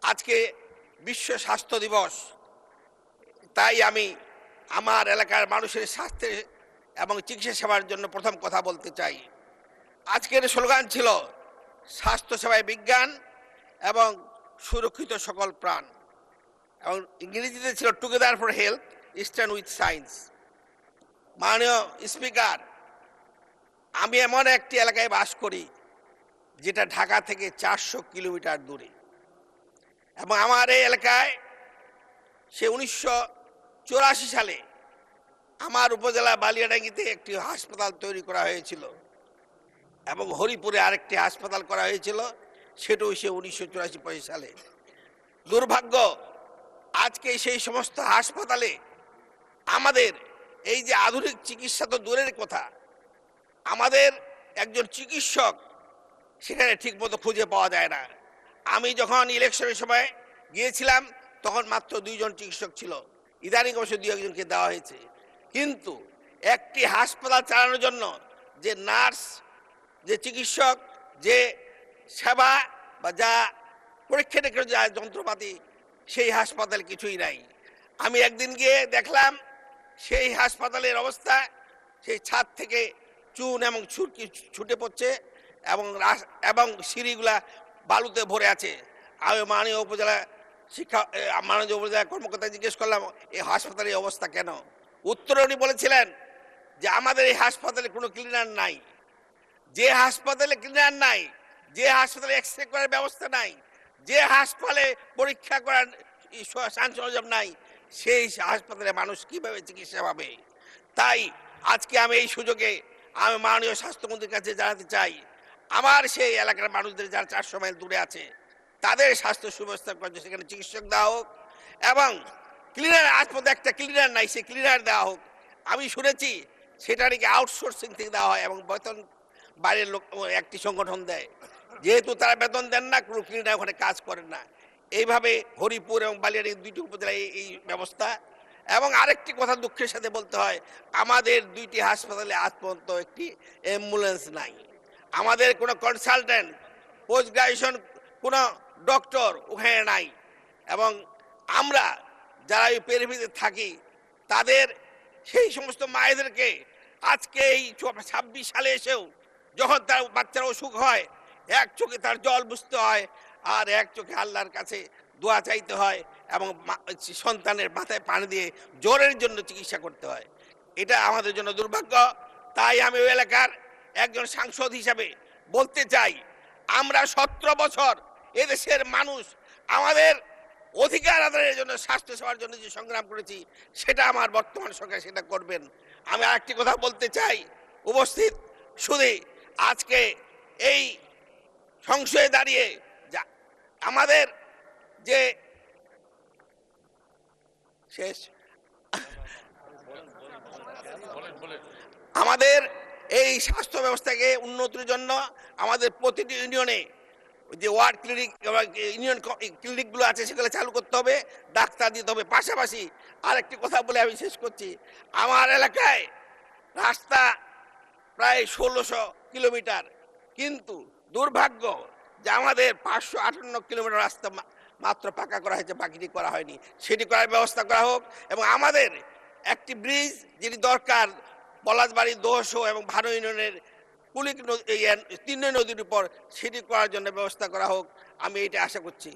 আজকে বিশ্ব স্বাস্থ্য দিবস, তাই আমি আমার এলাকার মানুষের স্বাস্থ্যে এবং চিকিৎসা সেবার জন্য প্রথম কথা বলতে চাই। আজকের স্লোগান ছিল স্বাস্থ্যসেবায় বিজ্ঞান এবং সুরক্ষিত সকল প্রাণ, এবং ইংরেজিতে ছিল together for health stand with science. মাননীয় স্পিকার, আমি এমন একটি এলাকায় বাস করি যেটা ঢাকা থেকে 400 কিলোমিটার দূরে, এবং আমার এই এলাকায় সে 1984 সালে আমার উপজেলা বালিয়াডাঙ্গিতে একটি হাসপাতাল তৈরি করা হয়েছিল এবং হরিপুরে আরেকটি হাসপাতাল করা হয়েছিল, সেটাও সে 1984 সালে। দুর্ভাগ্য, আজকে সেই সমস্ত হাসপাতালে আমাদের এই যে আধুনিক চিকিৎসা তো দূরের কথা, আমাদের একজন চিকিৎসক সেখানে ঠিকমতো খুঁজে পাওয়া যায় না। আমি যখন ইলেকশনের সময় গিয়েছিলাম তখন মাত্র 2 জন চিকিৎসক ছিল, ইদানিং অবশ্য 2-1জনকে দেওয়া হয়েছে। কিন্তু একটি হাসপাতাল চালানোর জন্য যে নার্স, যে চিকিৎসক, যে সেবা বা যা পরীক্ষা নিরীক্ষার যা যন্ত্রপাতি, সেই হাসপাতাল কিছুই নাই। আমি একদিন গিয়ে দেখলাম সেই হাসপাতালের অবস্থা, সেই ছাদ থেকে চুন এবং ছুটকি ছুটে পড়ছে এবং সিঁড়িগুলা বালুতে ভরে আছে। আমি মাননীয় উপজেলা কর্মকর্তা জিজ্ঞেস করলাম, এই হাসপাতালের অবস্থা কেন? উত্তরে উনি বলেছিলেন যে আমাদের এই হাসপাতালে কোনো ক্লিনার নাই। যে হাসপাতালে ক্লিনার নাই, যে হাসপাতালে এক্সরে করার ব্যবস্থা নাই, যে হাসপাতালে পরীক্ষা করার সরঞ্জাম নাই, সেই হাসপাতালে মানুষ কিভাবে চিকিৎসা পাবে? তাই আজকে আমি এই সুযোগে আমি মাননীয় স্বাস্থ্যমন্ত্রীর কাছে জানাতে চাই, আমার সেই এলাকার মানুষদের যারা 400 মাইল দূরে আছে তাদের স্বাস্থ্য সুব্যবস্থা করার জন্য সেখানে চিকিৎসক দেওয়া হোক, এবং ক্লিনার, আজ পর্যন্ত একটা ক্লিনার নাই, সে ক্লিনার দেওয়া হোক। আমি শুনেছি সেটা নাকি আউটসোর্সিং থেকে দেওয়া হয় এবং বেতন বাইরের লোক একটি সংগঠন দেয়। যেহেতু তারা বেতন দেন না, কোনো ক্লিনার ওখানে কাজ করেন না। এইভাবে হরিপুর এবং বালিয়াড়ি 2টি উপজেলায় এই ব্যবস্থা। এবং আরেকটি কথা দুঃখের সাথে বলতে হয়, আমাদের 2টি হাসপাতালে আজ পর্যন্ত একটি অ্যাম্বুলেন্স নাই। আমাদের কোনো কনসালটেন্ট, পোস্ট গ্রাজুয়েশন কোনো ডক্টর ওখানে নাই। এবং আমরা যারা এই পেরিফেরিতে থাকি তাদের সেই সমস্ত মায়েদেরকে আজকে এই 26 সালে এসেও যখন তার বাচ্চার অসুখ হয়, এক চোখে তার জল বুঝতে হয় আর এক চোখে আল্লাহর কাছে দোয়া চাইতে হয়, এবং সন্তানের মাথায় পানি দিয়ে জ্বরের জন্য চিকিৎসা করতে হয়। এটা আমাদের জন্য দুর্ভাগ্য। তাই আমি ওই এলাকার একজন সাংসদ হিসাবে বলতে চাই, আমরা 17 বছর এদেশের মানুষ আমাদের অধিকার আদায়ের জন্য, স্বাস্থ্য সেবার জন্য যে সংগ্রাম করেছি, সেটা আমার বর্তমান সরকার সেটা করবেন। আমি আরেকটি কথা বলতে চাই, উপস্থিত শুধু আজকে এই সংশয়ে দাঁড়িয়ে আমাদের যে শেষ আমাদের এই স্বাস্থ্য ব্যবস্থাকে উন্নতির জন্য আমাদের প্রতিটি ইউনিয়নে যে ওয়ার্ড ক্লিনিক, ইউনিয়ন ক্লিনিকগুলো আছে সেগুলো চালু করতে হবে, ডাক্তার দিতে হবে। পাশাপাশি আরেকটি কথা বলে আমি শেষ করছি, আমার এলাকায় রাস্তা প্রায় 1600 কিলোমিটার, কিন্তু দুর্ভাগ্য যে আমাদের 558 কিলোমিটার রাস্তা মাত্র পাকা করা হয়েছে, বাকিটি করা হয়নি। সেটি করার ব্যবস্থা করা হোক, এবং আমাদের একটি ব্রিজ যেটি দরকার পলাশবাড়ি, দোহসো এবং ভানো ইউনিয়নের কুলিক 3 নদীর উপর, সেটি করার জন্য ব্যবস্থা করা হোক। আমি এটা আশা করছি।